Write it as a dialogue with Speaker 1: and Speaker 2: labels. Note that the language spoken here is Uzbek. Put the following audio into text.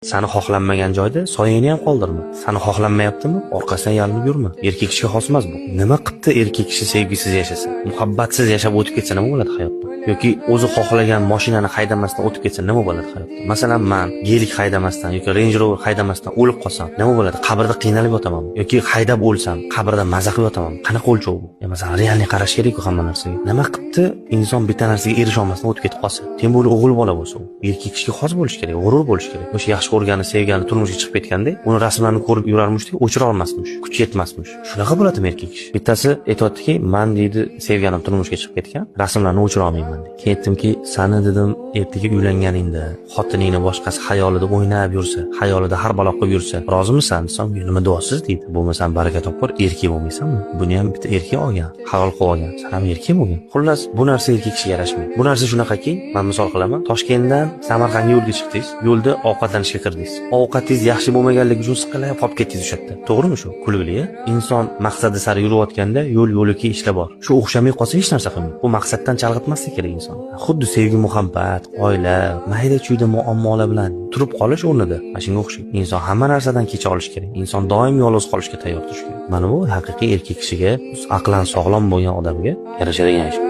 Speaker 1: Sani xohlanmagan joyda soyangni ham qoldirma. Sani xohlanmayaptimi? Orqasidan yalinib yurma. Erkak kishiga xos emas bu. Nima qilibdi erkak kishi sevgisiz yashasa? Muhabbatsiz yashab o'tib ketsa nima bo'ladi hayotda? Yoki o'zi xohlagan mashinani haydamasdan o'tib ketsa nima bo'ladi hayotda? Masalan, men gelik haydamasdan yoki Range Rover haydamasdan o'lib qolsam, nima bo'ladi? Qabrda qiynalib yotamanmi? Yoki haydab o'lsam, qabrda maza qilib yotamanmi? Qanaqa o'lchov bu? Masalan, realniy qarash kerak-ku hamma narsaga. Nima qilibdi inson bitta narsaga erisha olmasdan o'tib ketib qolsa? Tem bo'li o'g'il bola bo'lsa, erkak kishiga xos bo'lish kerak, g'urur bo'lish kerak. O'sha yaxshi ko'rgani, sevgani turmushga chiqib ketganda, uni rasmlarini ko'rib yurarmishdi, o'chira olmasmish, kuch yetmasmish. Shunaqa bo'ladimi erkak kishi? Bittasi aytayaptiki, "Men deydi, sevganim turmushga chiqib ketgan, rasmlarni o'chira olmayman" deydi. Aytdimki, "Sani dedim, ertaga uylanganingda xotiningni boshqasi xayolida o'ynab yursa, xayolida har balo qilib yursa, rozimisan?" desam, "Nima duosiz" deydi. "Bo'lmasam baraka topib, erkak bo'lmaysanmi? Buni ham bitta erkak olgan, halol qilib olgan. Sen ham erkak bo'lgan." Xullas, bu narsa erkak kishiga yarashmaydi. Bu narsa shunaqaki, men misol qilaman, Toshkentdan Samarqandga yo'lga chiqdingiz, yo'lda ovqatlanishga kirdingiz. Ovqatingiz yaxshi bo'lmaganligi uchun siqilib qolib ketdingiz o'sha yerda. To'g'rimi shu? Kulgili-a? Inson maqsadi sari yurayotganda yo'l-yo'liki ishlar bor. Shu o'xshamay qolsa hech narsa qilmaydi. Bu maqsaddan chalg'itmaslik kerak inson. Xuddi sevgi, muhabbat, oila, mayda-chuyda muammolar bilan turib qolish o'rnida mana shunga o'xshaydi. Inson hamma narsadan kecha olish kerak. Inson doim yolg'iz qolishga tayyor turish kerak. Mana bu haqiqiy erkak kishiga, aqlan sog'lom bo'lgan odamga yarashadigan ish.